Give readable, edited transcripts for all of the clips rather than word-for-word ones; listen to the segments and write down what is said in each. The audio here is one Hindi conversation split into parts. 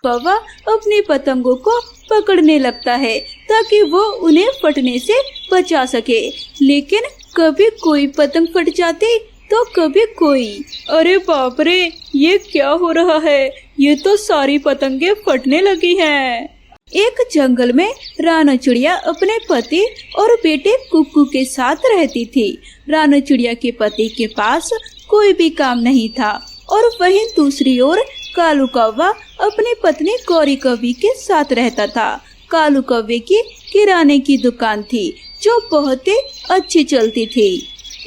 कौवा अपनी पतंगों को पकड़ने लगता है ताकि वो उन्हें फटने से बचा सके, लेकिन कभी कोई पतंग फट जाती तो कभी कोई। अरे बाप रे, ये क्या हो रहा है? ये तो सारी पतंगे फटने लगी हैं। एक जंगल में रानो चिड़िया अपने पति और बेटे कुक्कू के साथ रहती थी। रानो चिड़िया के पति के पास कोई भी काम नहीं था और वहीं दूसरी ओर कालू कौवा अपनी पत्नी गौरी कौवी के साथ रहता था। कालू कौवे की किराने की दुकान थी जो बहुत ही अच्छी चलती थी।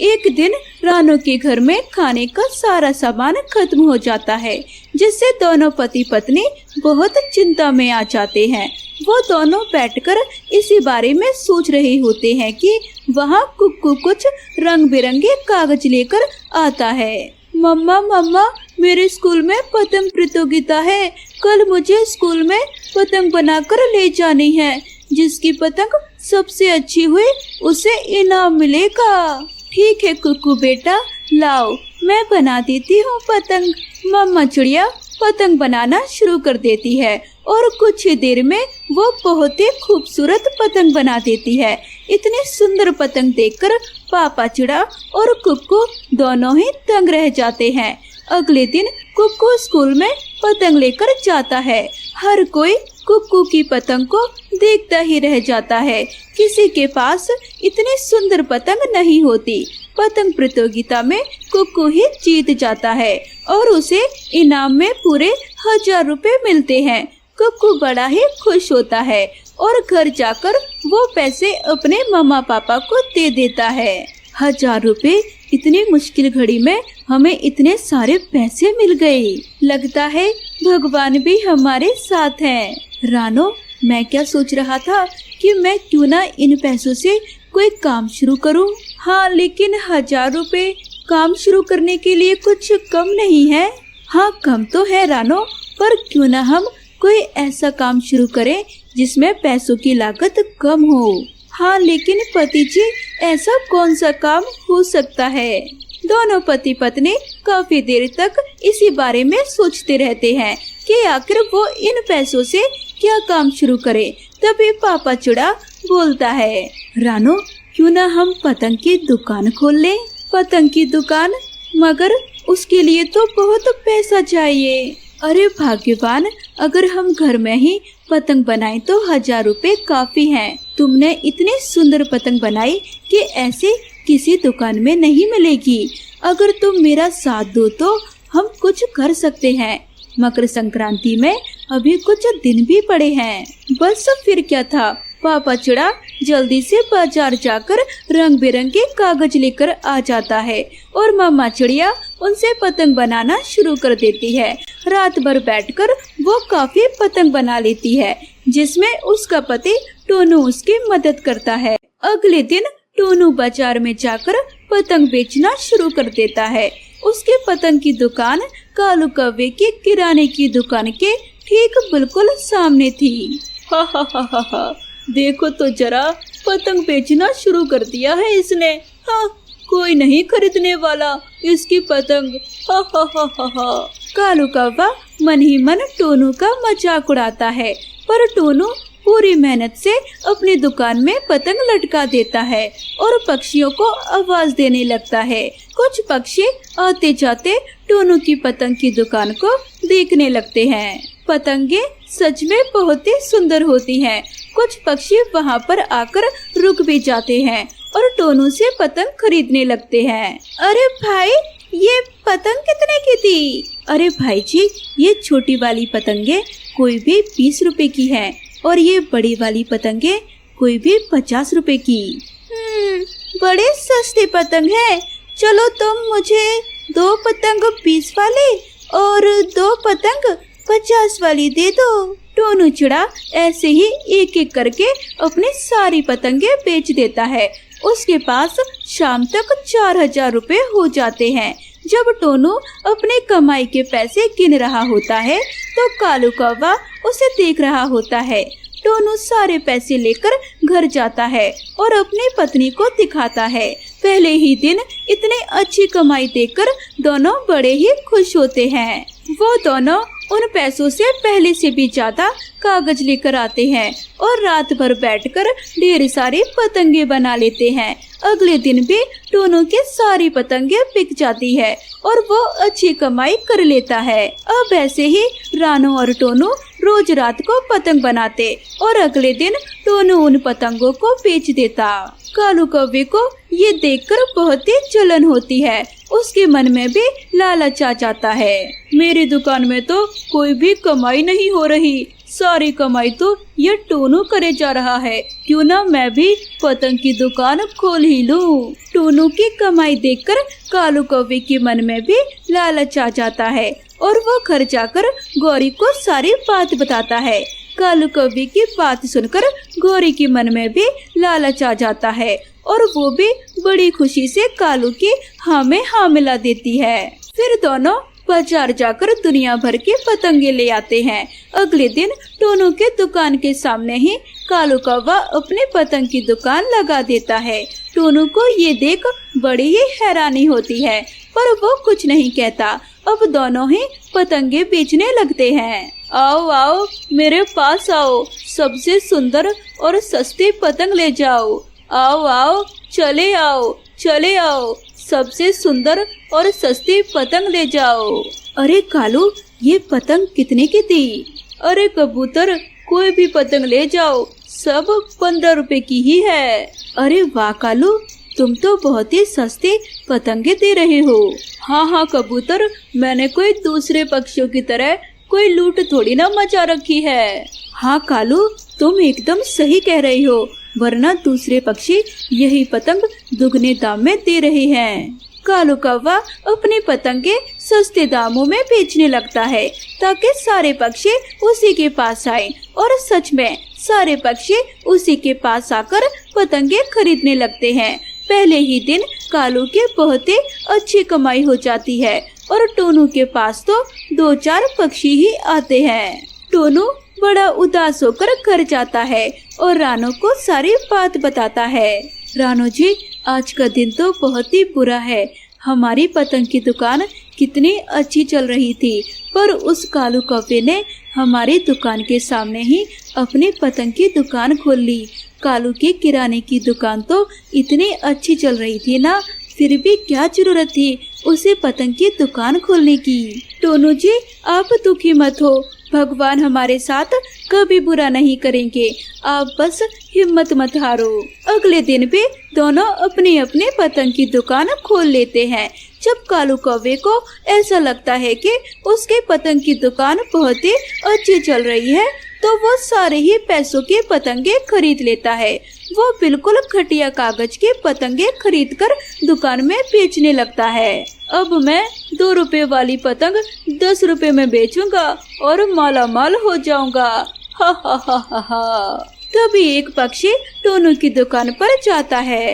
एक दिन रानो के घर में खाने का सारा सामान खत्म हो जाता है, जिससे दोनों पति पत्नी बहुत चिंता में आ जाते हैं। वो दोनों बैठकर इसी बारे में सोच रहे होते हैं कि वहाँ कुक्कू कुछ रंग बिरंगे कागज लेकर आता है। मम्मा मम्मा, मेरे स्कूल में पतंग प्रतियोगिता है। कल मुझे स्कूल में पतंग बनाकर ले जानी है। जिसकी पतंग सबसे अच्छी हुई उसे इनाम मिलेगा। ठीक है कुक्कू बेटा, लाओ मैं बना देती हूँ पतंग। मम्मा चिड़िया पतंग बनाना शुरू कर देती है और कुछ ही देर में वो बहुत ही खूबसूरत पतंग बना देती है। इतनी सुंदर पतंग देखकर पापा चिड़ा और कुक्कू दोनों ही दंग रह जाते हैं। अगले दिन कुक्कू स्कूल में पतंग लेकर जाता है। हर कोई कुक्कू की पतंग को देखता ही रह जाता है। किसी के पास इतनी सुंदर पतंग नहीं होती। पतंग प्रतियोगिता में कुक्कू ही जीत जाता है और उसे इनाम में पूरे 1000 रुपए मिलते हैं। कुक्कू बड़ा ही खुश होता है और घर जाकर वो पैसे अपने मम्मा पापा को दे देता है। 1000 रुपए, इतनी मुश्किल घड़ी में हमें इतने सारे पैसे मिल गए। लगता है भगवान भी हमारे साथ हैं। रानो, मैं क्या सोच रहा था कि मैं क्यों ना इन पैसों से कोई काम शुरू करूं। हाँ, लेकिन 1000 रुपए काम शुरू करने के लिए कुछ कम नहीं है। हाँ, कम तो है रानो, पर क्यों ना हम कोई ऐसा काम शुरू करें जिसमें पैसों की लागत कम हो। हाँ, लेकिन पति जी, ऐसा कौन सा काम हो सकता है? दोनों पति पत्नी काफी देर तक इसी बारे में सोचते रहते हैं कि आखिर वो इन पैसों से क्या काम शुरू करें। तभी पापा चिड़ा बोलता है, रानो क्यों ना हम पतंग की दुकान खोल लें। पतंग की दुकान? मगर उसके लिए तो बहुत पैसा चाहिए। अरे भाग्यवान, अगर हम घर में ही पतंग बनाए तो 1000 रुपए काफी हैं। तुमने इतनी सुंदर पतंग बनाई कि ऐसे किसी दुकान में नहीं मिलेगी। अगर तुम मेरा साथ दो तो हम कुछ कर सकते हैं। मकर संक्रांति में अभी कुछ दिन भी पड़े हैं। बस फिर क्या था, पापा चिड़ा जल्दी से बाजार जाकर रंग बिरंगे कागज लेकर आ जाता है और मम्मा चिड़िया उनसे पतंग बनाना शुरू कर देती है। रात भर बैठकर वो काफी पतंग बना लेती है, जिसमें उसका पति टोनू उसकी मदद करता है। अगले दिन टोनू बाजार में जाकर पतंग बेचना शुरू कर देता है। उसके पतंग की दुकान कालू कौवे की किराने की दुकान के ठीक बिल्कुल सामने थी। हा हा हा हा हा, देखो तो जरा, पतंग बेचना शुरू कर दिया है इसने। हाँ, कोई नहीं खरीदने वाला इसकी पतंग। हा हा हा हा हा। कालू कौवा मन ही मन टोनू का मजाक उड़ाता है, पर टोनू पूरी मेहनत से अपनी दुकान में पतंग लटका देता है और पक्षियों को आवाज देने लगता है। कुछ पक्षी आते जाते टोनू की पतंग की दुकान को देखने लगते हैं। पतंगे सच में बहुत ही सुंदर होती हैं। कुछ पक्षी वहाँ पर आकर रुक भी जाते हैं और टोनू से पतंग खरीदने लगते हैं। अरे भाई, ये पतंग कितने की थी? अरे भाई जी, ये छोटी वाली पतंगे कोई भी 20 रुपए की है और ये बड़ी वाली पतंगे कोई भी 50 रुपए की। बड़े सस्ते पतंग है। चलो तुम मुझे 2 पतंग 20 वाली और 2 पतंग 50 वाली दे दो। टोनू चिड़ा ऐसे ही एक एक करके अपनी सारी पतंगे बेच देता है। उसके पास शाम तक 4000 रुपए हो जाते हैं। जब टोनू अपने कमाई के पैसे गिन रहा होता है तो कालू कौवा उसे देख रहा होता है। टोनू सारे पैसे लेकर घर जाता है और अपनी पत्नी को दिखाता है। पहले ही दिन इतने अच्छी कमाई देखकर दोनों बड़े ही खुश होते हैं। वो दोनों उन पैसों से पहले से भी ज्यादा कागज लेकर आते हैं और रात भर बैठकर ढेर सारी पतंगे बना लेते हैं। अगले दिन भी टोनू की सारी पतंगे बिक जाती है और वो अच्छी कमाई कर लेता है। अब ऐसे ही रानू और टोनू रोज रात को पतंग बनाते और अगले दिन टोनू उन पतंगों को बेच देता। कालू कौवे को ये देखकर बहुत ही जलन होती है। उसके मन में भी लालच आ जाता है। मेरी दुकान में तो कोई भी कमाई नहीं हो रही, सारी कमाई तो ये टोनू करे जा रहा है। क्यों ना मैं भी पतंग की दुकान खोल ही लूं। टोनू की कमाई देखकर कालू कौवे के मन में भी लालच आ जाता है और वो घर जाकर गौरी को सारी बात बताता है। कालू कौवे की बात सुनकर गौरी के मन में भी लालच आ जाता है और वो भी बड़ी खुशी से कालू की हाँ में हाँ मिला देती है। फिर दोनों बाजार जाकर दुनिया भर के पतंगे ले आते हैं। अगले दिन टोनू के दुकान के सामने ही कालू कौवा अपने पतंग की दुकान लगा देता है। टोनू को ये देख बड़ी ही हैरानी होती है पर वो कुछ नहीं कहता। अब दोनों ही पतंगे बेचने लगते हैं। आओ आओ मेरे पास आओ, सबसे सुंदर और सस्ती पतंग ले जाओ। आओ आओ चले आओ, सबसे सुंदर और सस्ती पतंग ले जाओ। अरे कालू ये पतंग कितने की थी? अरे कबूतर कोई भी पतंग ले जाओ, सब 15 रुपए की ही है। अरे वाह कालू तुम तो बहुत ही सस्ती पतंगे दे रहे हो। हाँ कबूतर, मैंने कोई दूसरे पक्षियों की तरह कोई लूट थोड़ी ना मचा रखी है। हाँ कालू तुम एकदम सही कह रही हो, वरना दूसरे पक्षी यही पतंग दुगने दाम में दे रहे हैं। कालू कौवा अपनी पतंगे सस्ते दामों में बेचने लगता है ताकि सारे पक्षी उसी के पास आए और सच में सारे पक्षी उसी के पास आकर पतंगे खरीदने लगते हैं। पहले ही दिन कालू की बहुत ही अच्छी कमाई हो जाती है और टोनू के पास तो 2-4 पक्षी ही आते हैं। टोनू बड़ा उदास होकर घर जाता है और रानू को सारी बात बताता है। रानू जी आज का दिन तो बहुत ही बुरा है। हमारी पतंग की दुकान कितनी अच्छी चल रही थी पर उस कालू कौवे ने हमारी दुकान के सामने ही अपनी पतंग की दुकान खोल ली। कालू की किराने की दुकान तो इतनी अच्छी चल रही थी ना, फिर भी क्या जरूरत थी उसे पतंग की दुकान खोलने की। टोनू जी आप दुखी मत हो, भगवान हमारे साथ कभी बुरा नहीं करेंगे, आप बस हिम्मत मत हारो। अगले दिन भी दोनों अपनी अपनी पतंग की दुकान खोल लेते हैं। जब कालू कौवे को ऐसा लगता है कि उसके पतंग की दुकान बहुत ही अच्छी चल रही है तो वो सारे ही पैसों के पतंगे खरीद लेता है। वो बिल्कुल घटिया कागज के पतंगे खरीदकर दुकान में बेचने लगता है। अब मैं 2 रुपए वाली पतंग 10 रुपए में बेचूंगा और माला माल हो जाऊंगा। हा हा हा हा हा। तभी एक पक्षी टोनू की दुकान पर जाता है।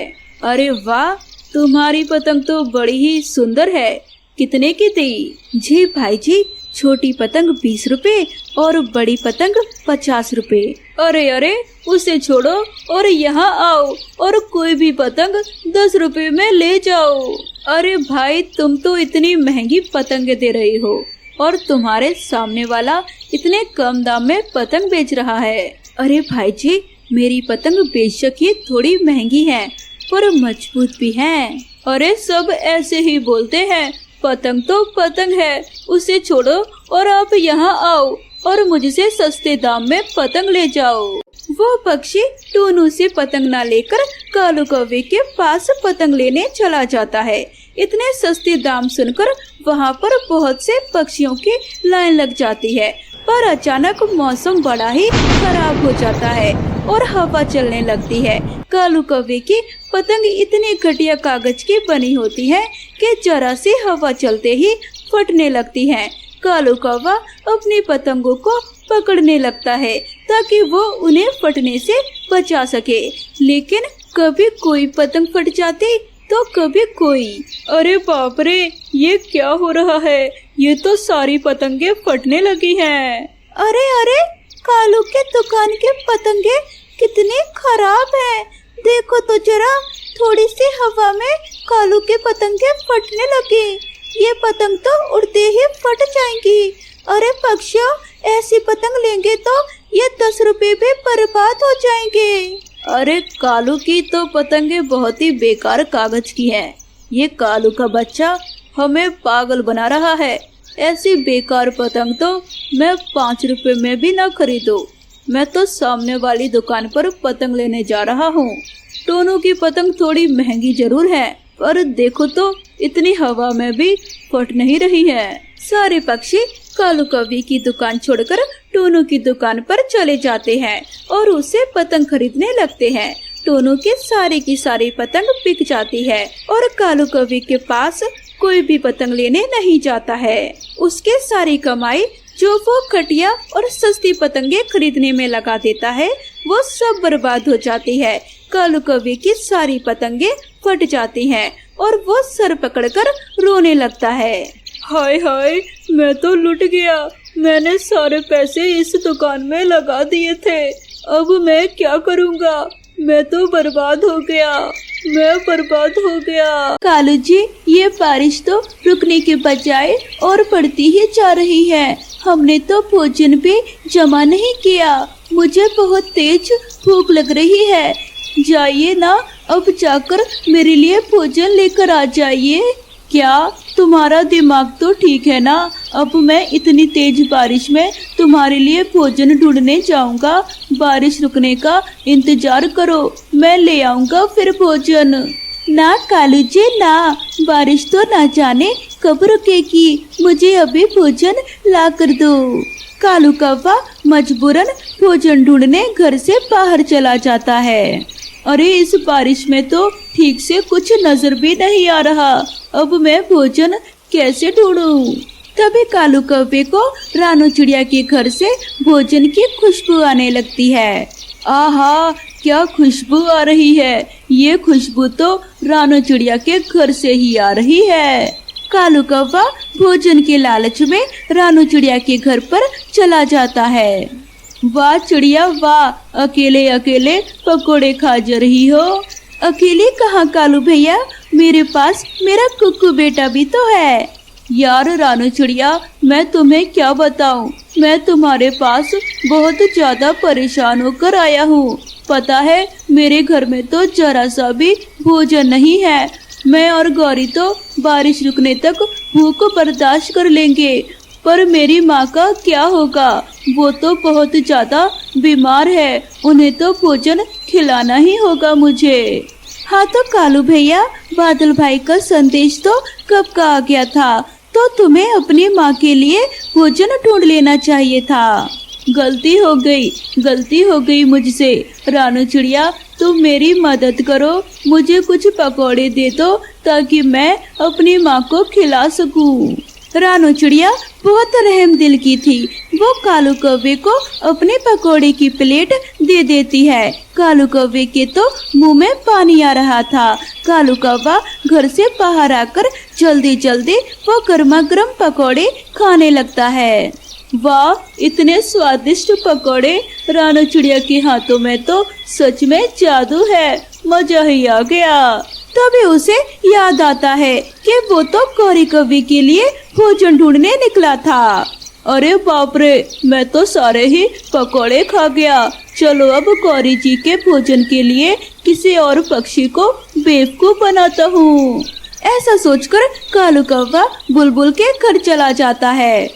अरे वाह, तुम्हारी पतंग तो बड़ी ही सुंदर है, कितने की थी? जी भाई जी, छोटी पतंग 20 रुपए और बड़ी पतंग 50 रुपए। अरे अरे उसे छोड़ो और यहाँ आओ और कोई भी पतंग 10 रुपए में ले जाओ। अरे भाई तुम तो इतनी महंगी पतंग दे रही हो और तुम्हारे सामने वाला इतने कम दाम में पतंग बेच रहा है। अरे भाई जी मेरी पतंग बेशक ही थोड़ी महंगी है पर मजबूत भी है। अरे सब ऐसे ही बोलते हैं, पतंग तो पतंग है, उसे छोड़ो और आप यहाँ आओ और मुझसे सस्ते दाम में पतंग ले जाओ। वो पक्षी टोनू से पतंग ना लेकर कालू कौवे के पास पतंग लेने चला जाता है। इतने सस्ते दाम सुनकर वहाँ पर बहुत से पक्षियों की लाइन लग जाती है पर अचानक मौसम बड़ा ही खराब हो जाता है और हवा चलने लगती है। कालू कौवे की पतंग इतनी घटिया कागज की बनी होती है कि जरा सी हवा चलते ही फटने लगती है। कालू कौवा अपनी पतंगों को पकड़ने लगता है ताकि वो उन्हें फटने से बचा सके, लेकिन कभी कोई पतंग फट जाती तो कभी कोई। अरे बाप रे, ये क्या हो रहा है? ये तो सारी पतंगे फटने लगी हैं। अरे अरे, कालू के दुकान के पतंगे कितनी खराब हैं। देखो तो जरा, थोड़ी सी हवा में कालू के पतंगे फटने लगी। ये पतंग तो उड़ते ही फट जाएंगी। अरे पक्षियों, ऐसी पतंग लेंगे तो ये 10 रुपए भी बर्बाद हो जाएंगे। अरे कालू की तो पतंगे बहुत ही बेकार कागज की हैं। ये कालू का बच्चा हमें पागल बना रहा है। ऐसी बेकार पतंग तो मैं 5 रुपए में भी न खरीदूं। मैं तो सामने वाली दुकान पर पतंग लेने जा रहा हूँ। टोनू की पतंग थोड़ी महंगी जरूर है, पर देखो तो इतनी हवा में भी फट नहीं रही है। सारे पक्षी कालू कौवे की दुकान छोड़कर टोनू की दुकान पर चले जाते हैं और उसे पतंग खरीदने लगते हैं। टोनू की सारी पतंग बिक जाती है और कालू कौवे के पास कोई भी पतंग लेने नहीं जाता है। उसके सारी कमाई जो वो घटिया और सस्ती पतंगे खरीदने में लगा देता है, वो सब बर्बाद हो जाती है। कालू कौवे की सारी पतंगे फट जाती हैं और वो सर पकड़कर रोने लगता है। हाय हाय, मैं तो लुट गया। मैंने सारे पैसे इस दुकान में लगा दिए थे। अब मैं क्या करूँगा? मैं तो बर्बाद हो गया। मैं बर्बाद हो गया। कालू जी, ये बारिश तो रुकने के बजाय और बढ़ती ही जा रही है। हमने तो भोजन भी जमा नहीं किया। मुझे बहुत तेज भूख लग रही है। जाइए ना, अब जाकर मेरे लिए भोजन लेकर आ जाइए। क्या तुम्हारा दिमाग तो ठीक है ना? अब मैं इतनी तेज बारिश में तुम्हारे लिए भोजन ढूंढने जाऊंगा। बारिश रुकने का इंतजार करो, मैं ले आऊंगा फिर भोजन। ना कालू जी ना, बारिश तो ना जाने कब रुकेगी। मुझे अभी भोजन ला कर दो। कालू कौवा मजबूरन भोजन ढूंढने घर से बाहर चला जाता है। अरे इस बारिश में तो ठीक से कुछ नजर भी नहीं आ रहा। अब मैं भोजन कैसे ढूंढूं? तभी कालू कौवे को रानू चिड़िया के घर से भोजन की खुशबू आने लगती है। आहा, क्या खुशबू आ रही है। ये खुशबू तो रानू चिड़िया के घर से ही आ रही है। कालू कौवा भोजन के लालच में रानू चिड़िया के घर पर चला जाता है। वाह चिड़िया वाह, अकेले अकेले पकोड़े खा जा रही हो। अकेले कहाँ कालू भैया, मेरे पास मेरा कुक्कू बेटा भी तो है। यार रानू चिड़िया, मैं तुम्हें क्या बताऊं। मैं तुम्हारे पास बहुत ज्यादा परेशान होकर आया हूँ। पता है, मेरे घर में तो जरा सा भी भोजन नहीं है। मैं और गौरी तो बारिश रुकने तक भूख बर्दाश्त कर लेंगे, पर मेरी माँ का क्या होगा? वो तो बहुत ज्यादा बीमार है। उन्हें तो भोजन खिलाना ही होगा मुझे। हाँ तो कालू भैया, बादल भाई का संदेश तो कब का आ गया था, तो तुम्हें अपनी माँ के लिए भोजन ढूंढ लेना चाहिए था। गलती हो गई मुझसे। रानू चिड़िया, तुम मेरी मदद करो, मुझे कुछ पकौड़े दे दो ताकि मैं अपनी माँ को खिला सकूं। रानू चिड़िया बहुत रहम दिल की थी। वो कालू कौवे को अपने पकौड़े की प्लेट दे देती है। कालू कौवे के तो मुंह में पानी आ रहा था। कालू कौवा घर से बाहर आकर जल्दी जल्दी वो गर्मा गर्म पकौड़े खाने लगता है। वाह, इतने स्वादिष्ट पकौड़े। रानू चिड़िया के हाथों में तो सच में जादू है। मजा ही आ गया। तभी उसे याद आता है कि वो तो गौरी कौवे के लिए भोजन ढूंढने निकला था। अरे बाप रे, मैं तो सारे ही पकौड़े खा गया। चलो अब गौरी जी के भोजन के लिए किसी और पक्षी को बेवकूफ बनाता हूँ। ऐसा सोचकर कालू कौवा बुलबुल के घर चला जाता है।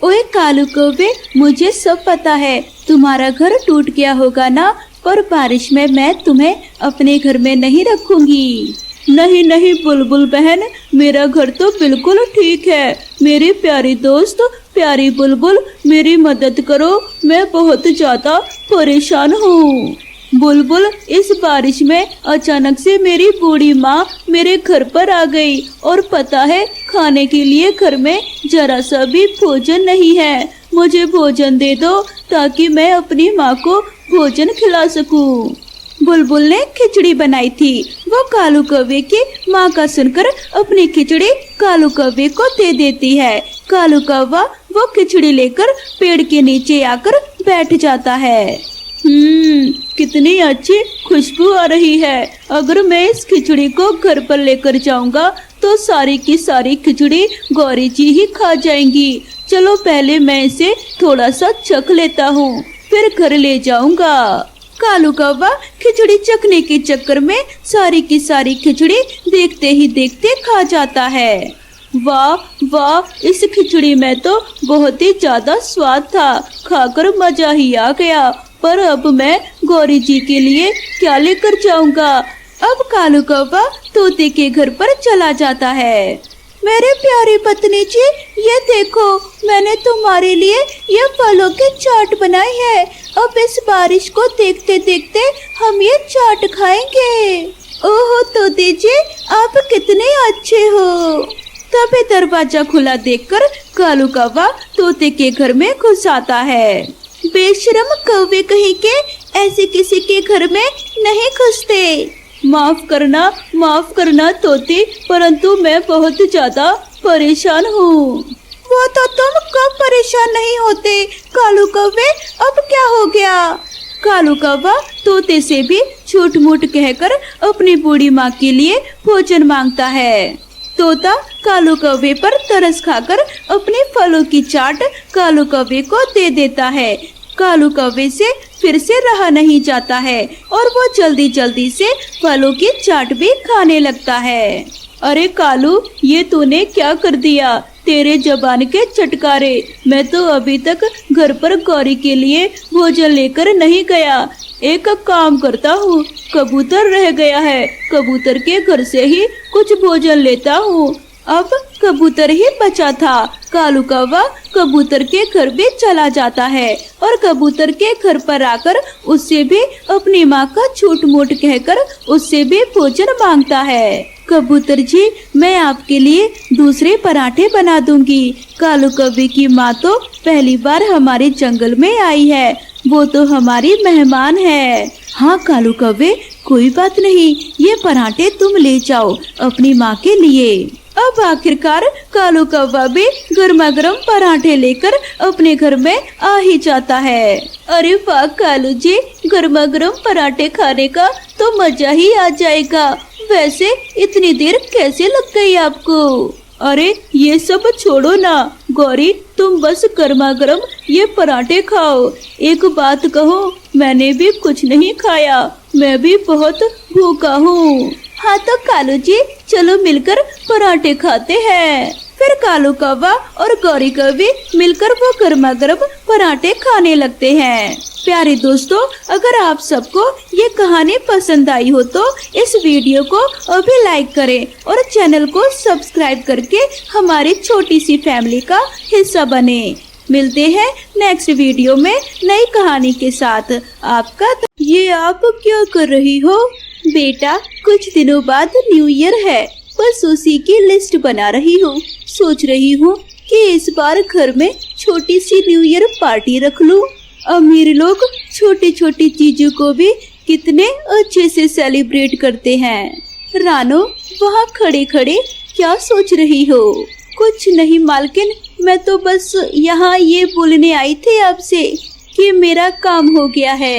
ओए कालू कौवे, मुझे सब पता है। तुम्हारा घर टूट गया होगा ना, पर बारिश में मैं तुम्हें अपने घर में नहीं रखूंगी। नहीं नहीं बुलबुल बहन, मेरा घर तो बिल्कुल ठीक है। मेरी प्यारी दोस्त प्यारी बुलबुल, मेरी मदद करो। मैं बहुत ज्यादा परेशान हूँ। बुलबुल, इस बारिश में अचानक से मेरी बूढ़ी माँ मेरे घर पर आ गई और पता है, खाने के लिए घर में जरा सा भी भोजन नहीं है। मुझे भोजन दे दो ताकि मैं अपनी माँ को भोजन खिला सकूं। बुलबुल ने खिचड़ी बनाई थी। वो कालू कौवे की माँ का सुनकर अपनी खिचड़ी कालू कौवे को दे देती है। कालू कौवा वो खिचड़ी लेकर पेड़ के नीचे आकर बैठ जाता है। कितनी अच्छी खुशबू आ रही है। अगर मैं इस खिचड़ी को घर पर लेकर जाऊंगा तो सारी की सारी खिचड़ी गौरी जी ही खा जाएंगी। चलो पहले मैं इसे थोड़ा सा चख लेता हूँ, फिर घर ले जाऊंगा। कालू कौवा खिचड़ी चखने के चक्कर में सारी की सारी खिचड़ी देखते ही देखते खा जाता है। वाह वाह, इस खिचड़ी में तो बहुत ही ज्यादा स्वाद था, खाकर मजा ही आ गया। पर अब मैं गौरी जी के लिए क्या लेकर जाऊंगा? अब कालू कौवा तोते के घर पर चला जाता है। मेरे प्यारी पत्नी जी, ये देखो, मैंने तुम्हारे लिए ये फलों की चाट बनाई है। अब इस बारिश को देखते देखते हम ये चाट खाएंगे। ओहो तोते जी, आप कितने अच्छे हो। तभी दरवाजा खुला देखकर कालू कौवा तोते के घर में घुस आता है। बेशरम कौवे कहीं के, ऐसे किसी के घर में नहीं घुसते। माफ करना तोते, परंतु मैं बहुत ज्यादा परेशान हूँ। वो तो तुम कब परेशान नहीं होते कालू कौवे, अब क्या हो गया? कालू कौवा तोते से भी झूठ मूठ कहकर अपनी बूढ़ी माँ के लिए भोजन मांगता है। तोता कालू कौवे पर तरस खाकर अपने फलों की चाट कालू कौवे को दे देता है। कालू कौवे से फिर से रहा नहीं जाता है और वो जल्दी जल्दी से फलों की चाट भी खाने लगता है। अरे कालू, ये तूने क्या कर दिया? तेरे जबान के चटकारे, मैं तो अभी तक घर पर गौरी के लिए भोजन लेकर नहीं गया। एक काम करता हूँ, कबूतर रह गया है, कबूतर के घर से ही कुछ भोजन लेता हूँ। अब कबूतर ही बचा था। कालू कौवा कबूतर के घर भी चला जाता है और कबूतर के घर पर आकर उससे भी अपनी माँ का झूठ मूठ कहकर उससे भी भोजन मांगता है। कबूतर जी, मैं आपके लिए दूसरे पराठे बना दूंगी। कालू कौवे की माँ तो पहली बार हमारे जंगल में आई है, वो तो हमारी मेहमान है। हाँ कालू कौवे, कोई बात नहीं, ये पराठे तुम ले जाओ अपनी माँ के लिए। अब आखिरकार कालू कौवा भी गर्मा गर्म पराठे लेकर अपने घर में आ ही जाता है। अरे वाह कालू जी, गर्मा गर्म पराठे खाने का तो मजा ही आ जाएगा। वैसे इतनी देर कैसे लग गई आपको? अरे ये सब छोड़ो ना गौरी, तुम बस गर्मा गर्म ये पराठे खाओ। एक बात कहो, मैंने भी कुछ नहीं खाया, मैं भी बहुत भूखा हूँ। हाँ तो कालू जी, चलो मिलकर पराठे खाते हैं। फिर कालू कौवा और गौरी कौवी मिलकर वो गर्मा गर्म पराठे खाने लगते हैं। प्यारे दोस्तों, अगर आप सबको ये कहानी पसंद आई हो तो इस वीडियो को अभी लाइक करें और चैनल को सब्सक्राइब करके हमारी छोटी सी फैमिली का हिस्सा बने। मिलते हैं नेक्स्ट वीडियो में नई कहानी के साथ। आपका ये आप क्या कर रही हो? बेटा, कुछ दिनों बाद न्यू ईयर है, बस उसी की लिस्ट बना रही हूँ। सोच रही हूँ कि इस बार घर में छोटी सी न्यू ईयर पार्टी रख लूँ। अमीर लोग छोटी छोटी चीजों को भी कितने अच्छे से सेलिब्रेट करते हैं। रानो, वहाँ खड़े खड़े क्या सोच रही हो? कुछ नहीं मालकिन, मैं तो बस यहाँ ये बोलने आई थी आपसे कि मेरा काम हो गया है।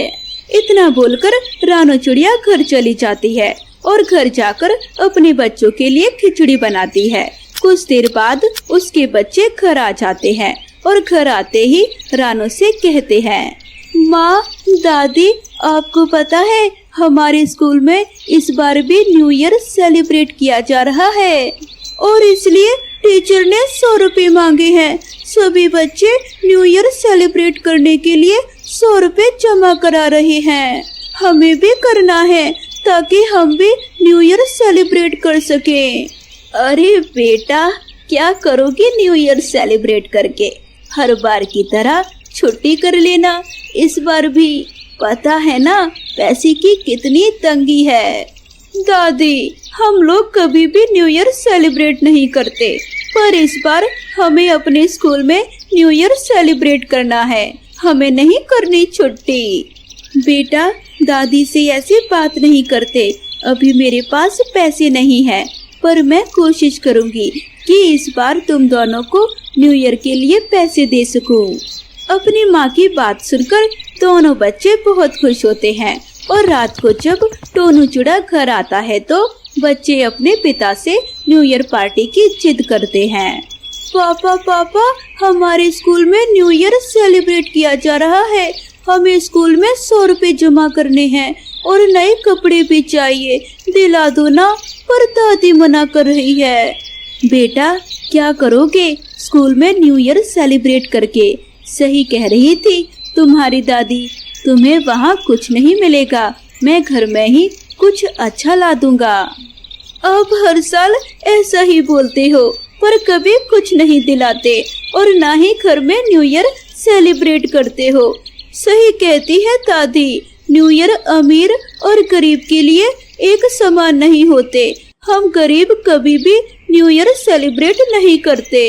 इतना बोलकर रानो चिड़िया घर चली जाती है और घर जाकर अपने बच्चों के लिए खिचड़ी बनाती है। कुछ देर बाद उसके बच्चे घर आ जाते हैं और घर आते ही रानो से कहते हैं, माँ, दादी, आपको पता है हमारे स्कूल में इस बार भी न्यू ईयर सेलिब्रेट किया जा रहा है और इसलिए टीचर ने 100 रुपए मांगे हैं। सभी बच्चे न्यू ईयर सेलिब्रेट करने के लिए 100 रुपए जमा करा रहे हैं। हमें भी करना है ताकि हम भी न्यू ईयर सेलिब्रेट कर सकें। अरे बेटा, क्या करोगी न्यू ईयर सेलिब्रेट करके? हर बार की तरह छुट्टी कर लेना इस बार भी। पता है ना पैसे की कितनी तंगी है। दादी, हम लोग कभी भी न्यू ईयर सेलिब्रेट नहीं करते, पर इस बार हमें अपने स्कूल में न्यू ईयर सेलिब्रेट करना है, हमें नहीं करनी छुट्टी। बेटा, दादी से ऐसी बात नहीं करते, अभी मेरे पास पैसे नहीं है, पर मैं कोशिश करूंगी कि इस बार तुम दोनों को न्यू ईयर के लिए पैसे दे सकूं। अपनी माँ की बात सुनकर दोनों बच्चे बहुत खुश होते हैं और रात को जब टोनू चूड़ा घर आता है तो बच्चे अपने पिता से न्यू ईयर पार्टी की जिद करते हैं। पापा पापा, हमारे स्कूल में न्यू ईयर सेलिब्रेट किया जा रहा है। हमें स्कूल में 100 रुपए जमा करने हैं और नए कपड़े भी चाहिए, दिला दो ना। पर दादी मना कर रही है। बेटा क्या करोगे स्कूल में न्यू ईयर सेलिब्रेट करके? सही कह रही थी तुम्हारी दादी, तुम्हें वहाँ कुछ नहीं मिलेगा, मैं घर में ही कुछ अच्छा ला दूंगा। अब हर साल ऐसा ही बोलते हो पर कभी कुछ नहीं दिलाते और ना ही घर में न्यू ईयर सेलिब्रेट करते हो। सही कहती है दादी, न्यू ईयर अमीर और गरीब के लिए एक समान नहीं होते। हम गरीब कभी भी न्यू ईयर सेलिब्रेट नहीं करते।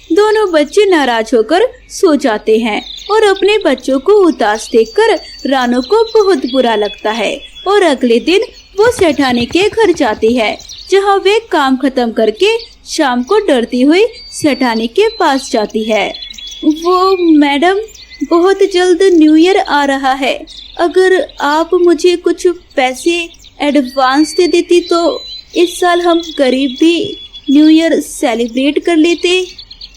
दोनों बच्चे नाराज होकर सो जाते हैं और अपने बच्चों को उदास देखकर रानू को बहुत बुरा लगता है और अगले दिन वो सेठानी के घर जाती है, जहाँ वे काम खत्म करके शाम को डरती हुई सेठानी के पास जाती है। वो मैडम, बहुत जल्द न्यू ईयर आ रहा है, अगर आप मुझे कुछ पैसे एडवांस दे देती तो इस साल हम गरीब भी न्यू ईयर सेलिब्रेट कर लेते।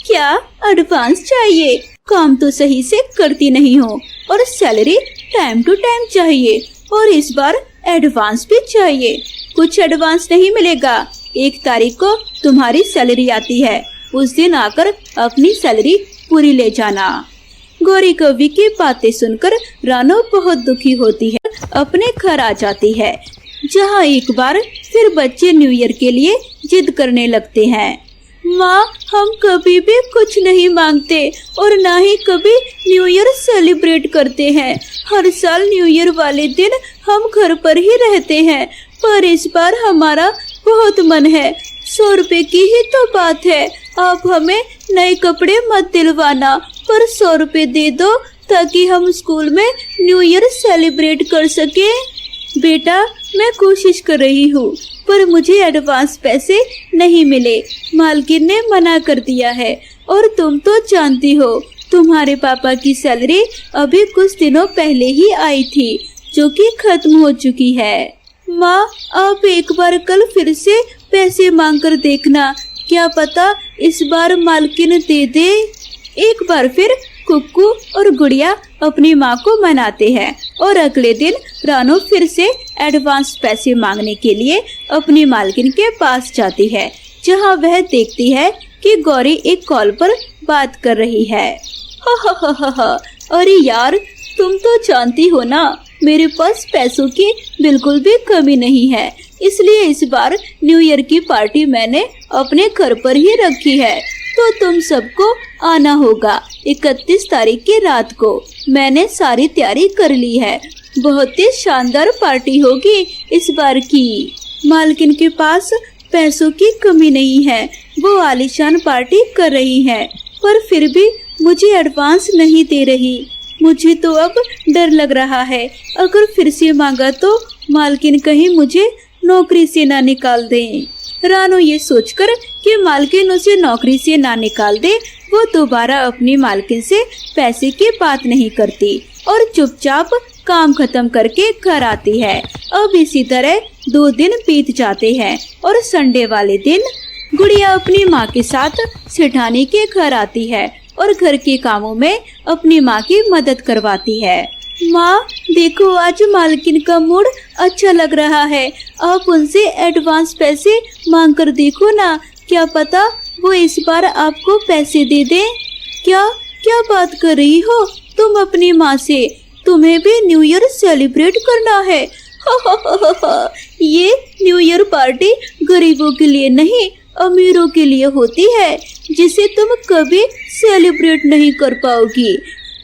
क्या एडवांस चाहिए? काम तो सही से करती नहीं हो और सैलरी टाइम टू टाइम चाहिए और इस बार एडवांस भी चाहिए। कुछ एडवांस नहीं मिलेगा। 1 तारीख को तुम्हारी सैलरी आती है, उस दिन आकर अपनी सैलरी पूरी ले जाना। गौरी कवि की बातें सुनकर रानू बहुत दुखी होती है, अपने घर आ जाती है, जहाँ एक बार फिर बच्चे न्यू ईयर के लिए जिद करने लगते हैं। माँ, हम कभी भी कुछ नहीं मांगते और ना ही कभी न्यू ईयर सेलिब्रेट करते हैं। हर साल न्यू ईयर वाले दिन हम घर पर ही रहते हैं, पर इस बार हमारा बहुत मन है। 100 रुपए की ही तो बात है, आप हमें नए कपड़े मत दिलवाना, पर 100 रुपए दे दो ताकि हम स्कूल में न्यू ईयर सेलिब्रेट कर सके। बेटा, मैं कोशिश कर रही हूँ पर मुझे एडवांस पैसे नहीं मिले, मालकिन ने मना कर दिया है और तुम तो जानती हो तुम्हारे पापा की सैलरी अभी कुछ दिनों पहले ही आई थी, जो कि खत्म हो चुकी है। माँ, आप एक बार कल फिर से पैसे मांग कर देखना, क्या पता इस बार मालकिन दे दे। एक बार फिर कुक्कू और गुड़िया अपनी माँ को मनाते हैं और अगले दिन रानू फिर से एडवांस पैसे मांगने के लिए अपनी मालकिन के पास जाती है, जहाँ वह देखती है कि गौरी एक कॉल पर बात कर रही है। हा। अरे यार, तुम तो जानती हो ना मेरे पास पैसों की बिल्कुल भी कमी नहीं है, इसलिए इस बार न्यू ईयर की पार्टी मैंने अपने घर पर ही रखी है, तो तुम सबको आना होगा। 31 तारीख की रात को मैंने सारी तैयारी कर ली है, बहुत ही शानदार पार्टी होगी इस बार की। मालकिन के पास पैसों की कमी नहीं है, वो आलीशान पार्टी कर रही है, पर फिर भी मुझे एडवांस नहीं दे रही। मुझे तो अब डर लग रहा है, अगर फिर से मांगा तो मालकिन कहीं मुझे नौकरी से ना निकाल दे। रानू ये सोचकर कि मालकिन उसे नौकरी से ना निकाल दे, वो दोबारा अपनी मालकिन से पैसे की बात नहीं करती और चुपचाप काम खत्म करके घर आती है। अब इसी तरह 2 दिन बीत जाते हैं और संडे वाले दिन गुड़िया अपनी माँ के साथ सेठानी के घर आती है और घर के कामों में अपनी माँ की मदद करवाती है। माँ, देखो आज मालकिन का मूड अच्छा लग रहा है, आप उनसे एडवांस पैसे मांग कर देखो ना, क्या पता वो इस बार आपको पैसे दे दे। क्या बात कर रही हो तुम अपनी माँ से? तुम्हें भी न्यू ईयर सेलिब्रेट करना है? ये न्यू ईयर पार्टी गरीबों के लिए नहीं, अमीरों के लिए होती है, जिसे तुम कभी सेलिब्रेट नहीं कर पाओगी।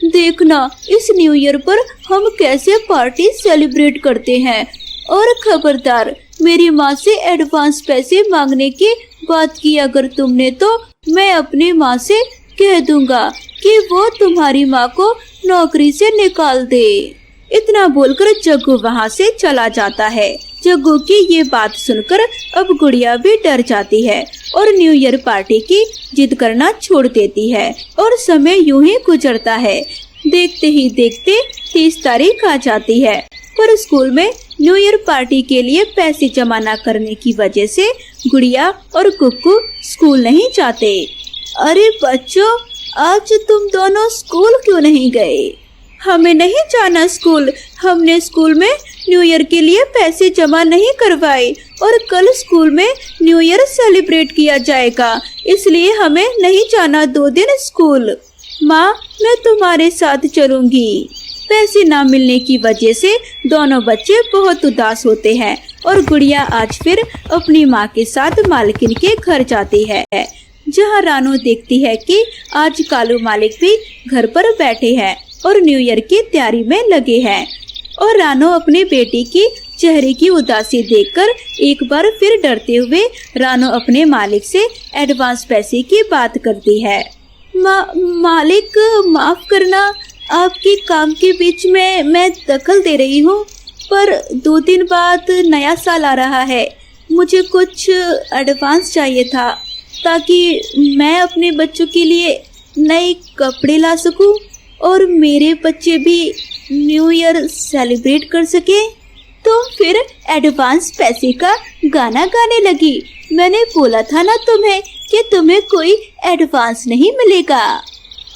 देखना इस न्यू ईयर पर हम कैसे पार्टी सेलिब्रेट करते हैं। और खबरदार, मेरी माँ से एडवांस पैसे मांगने की बात की अगर तुमने, तो मैं अपनी माँ से कह दूंगा कि वो तुम्हारी माँ को नौकरी से निकाल दे। इतना बोलकर जग्गू वहाँ से चला जाता है। जग्गू की ये बात सुनकर अब गुड़िया भी डर जाती है और न्यू ईयर पार्टी की जिद करना छोड़ देती है और समय यूं ही गुजरता है। देखते ही देखते 30 तारीख आ जाती है, पर स्कूल में न्यू ईयर पार्टी के लिए पैसे जमा न करने की वजह से गुड़िया और कुक्कू स्कूल नहीं जाते। अरे बच्चों, आज तुम दोनों स्कूल क्यों नहीं गए? हमें नहीं जाना स्कूल। हमने स्कूल में न्यू ईयर के लिए पैसे जमा नहीं करवाए और कल स्कूल में न्यू ईयर सेलिब्रेट किया जाएगा, इसलिए हमें नहीं जाना 2 दिन स्कूल। माँ, मैं तुम्हारे साथ चलूंगी। पैसे ना मिलने की वजह से दोनों बच्चे बहुत उदास होते हैं और गुड़िया आज फिर अपनी माँ के साथ मालकिन के घर जाती है, जहाँ रानू देखती है कि आज कालू मालिक भी घर पर बैठे हैं और न्यू ईयर की तैयारी में लगे हैं। और रानू अपनी बेटी की चेहरे की उदासी देखकर एक बार फिर डरते हुए रानू अपने मालिक से एडवांस पैसे की बात करती है। मालिक, माफ करना, आपके काम के बीच में मैं दखल दे रही हूँ, पर 2 दिन बाद नया साल आ रहा है। मुझे कुछ एडवांस चाहिए था ताकि मैं अपने बच्चों के लिए नए कपड़े ला सकूं और मेरे बच्चे भी न्यू ईयर सेलिब्रेट कर सके। तो फिर एडवांस पैसे का गाना गाने लगी। मैंने बोला था ना तुम्हें कि तुम्हें कोई एडवांस नहीं मिलेगा।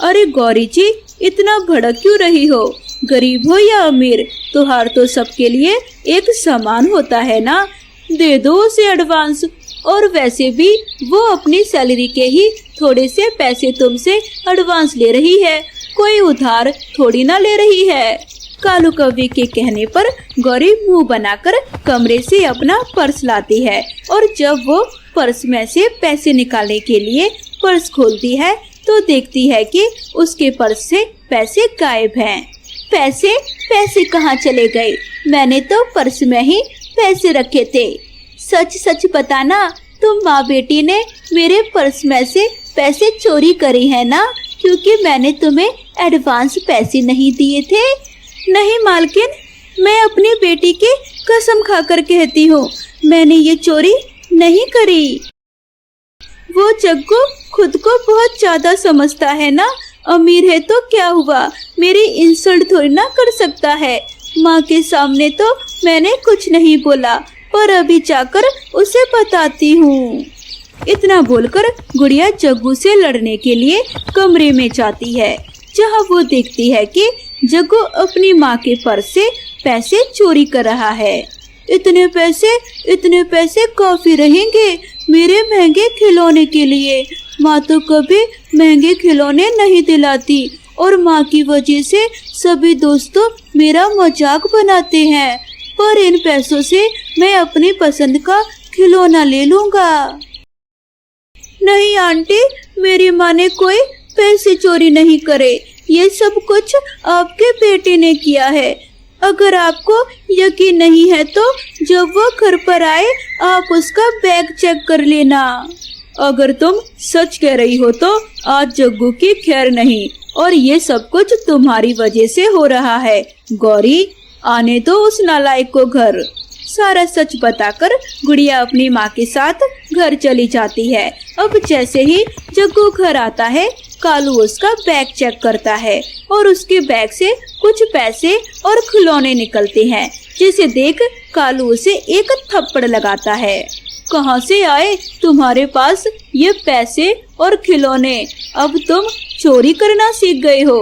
अरे गौरी जी, इतना भड़क क्यों रही हो? गरीब हो या अमीर, त्योहार तो सबके लिए एक समान होता है ना। दे दो उसे एडवांस। और वैसे भी वो अपनी सैलरी के ही थोड़े से पैसे तुमसे एडवांस ले रही है, कोई उधार थोड़ी ना ले रही है। कालू कौवे के कहने पर गौरी मुंह बनाकर कमरे से अपना पर्स लाती है और जब वो पर्स में से पैसे निकालने के लिए पर्स खोलती है तो देखती है कि उसके पर्स से पैसे गायब हैं। पैसे कहाँ चले गए? मैंने तो पर्स में ही पैसे रखे थे। सच बताना, तुम माँ बेटी ने मेरे पर्स में से पैसे चोरी करे हैं ना, क्योंकि मैंने तुम्हें एडवांस पैसे नहीं दिए थे। नहीं मालकिन, मैं अपनी बेटी की कसम खाकर कहती हूँ, मैंने ये चोरी नहीं करी। वो जग्गू खुद को बहुत ज्यादा समझता है ना, अमीर है तो क्या हुआ, मेरी इंसल्ट थोड़ी ना कर सकता है। माँ के सामने तो मैंने कुछ नहीं बोला, पर अभी जाकर उसे बताती हूँ। इतना बोलकर गुड़िया जग्गू से लड़ने के लिए कमरे में जाती है, जहाँ वो देखती है कि जग्गू अपनी माँ के पर्स से पैसे चोरी कर रहा है। इतने पैसे काफी रहेंगे मेरे महंगे खिलौने के लिए। माँ तो कभी महंगे खिलौने नहीं दिलाती और माँ की वजह से सभी दोस्तों मेरा मजाक बनाते हैं, पर इन पैसों से मैं अपनी पसंद का खिलौना ले लूँगा। नहीं आंटी, मेरी माँ ने कोई पैसे चोरी नहीं करे, ये सब कुछ आपके बेटे ने किया है। अगर आपको यकीन नहीं है तो जब वो घर पर आए आप उसका बैग चेक कर लेना। अगर तुम सच कह रही हो तो आज जग्गू की खैर नहीं और ये सब कुछ तुम्हारी वजह से हो रहा है। गौरी, आने दो उस नालायक को घर। सारा सच बताकर गुड़िया अपनी माँ के साथ घर चली जाती है। अब जैसे ही जग्गू घर आता है, कालू उसका बैग चेक करता है और उसके बैग से कुछ पैसे और खिलौने निकलते हैं, जिसे देख कालू उसे एक थप्पड़ लगाता है। कहाँ से आए तुम्हारे पास ये पैसे और खिलौने? अब तुम चोरी करना सीख गए हो।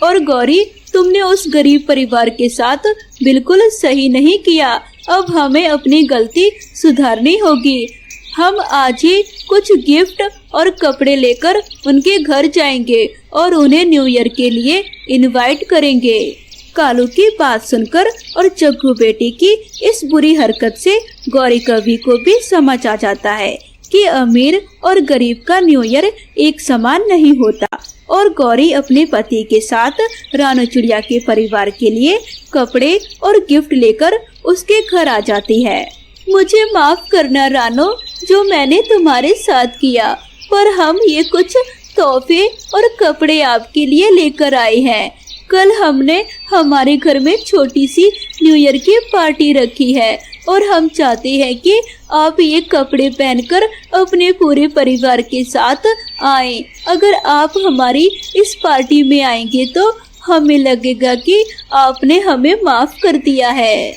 और गौरी, तुमने उस गरीब परिवार के साथ बिल्कुल सही नहीं किया। अब हमें अपनी गलती सुधारनी होगी। हम आज ही कुछ गिफ्ट और कपड़े लेकर उनके घर जाएंगे और उन्हें न्यू ईयर के लिए इनवाइट करेंगे। कालू की बात सुनकर और जग्गू बेटी की इस बुरी हरकत से गौरी कवि को भी समझ आ जाता है कि अमीर और गरीब का न्यू ईयर एक समान नहीं होता। और गौरी अपने पति के साथ रानू चिड़िया के परिवार के लिए कपड़े और गिफ्ट लेकर उसके घर आ जाती है। मुझे माफ करना रानू, जो मैंने तुम्हारे साथ किया, पर हम ये कुछ तोहफे और कपड़े आपके लिए लेकर आए हैं। कल हमने हमारे घर में छोटी सी न्यू ईयर की पार्टी रखी है और हम चाहते हैं कि आप ये कपड़े पहनकर अपने पूरे परिवार के साथ आएं। अगर आप हमारी इस पार्टी में आएंगे तो हमें लगेगा कि आपने हमें माफ कर दिया है।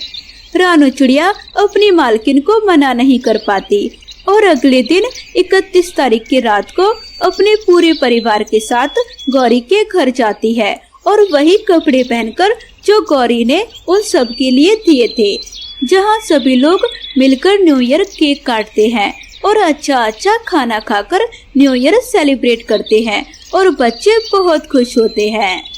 रानू चिड़िया अपनी मालकिन को मना नहीं कर पाती और अगले दिन 31 तारीख की रात को अपने पूरे परिवार के साथ गौरी के घर जाती है और वही कपड़े पहनकर जो गौरी ने उन सब के लिए दिए थे, जहां सभी लोग मिलकर न्यू ईयर केक काटते हैं और अच्छा खाना खाकर न्यू ईयर सेलिब्रेट करते हैं और बच्चे बहुत खुश होते हैं।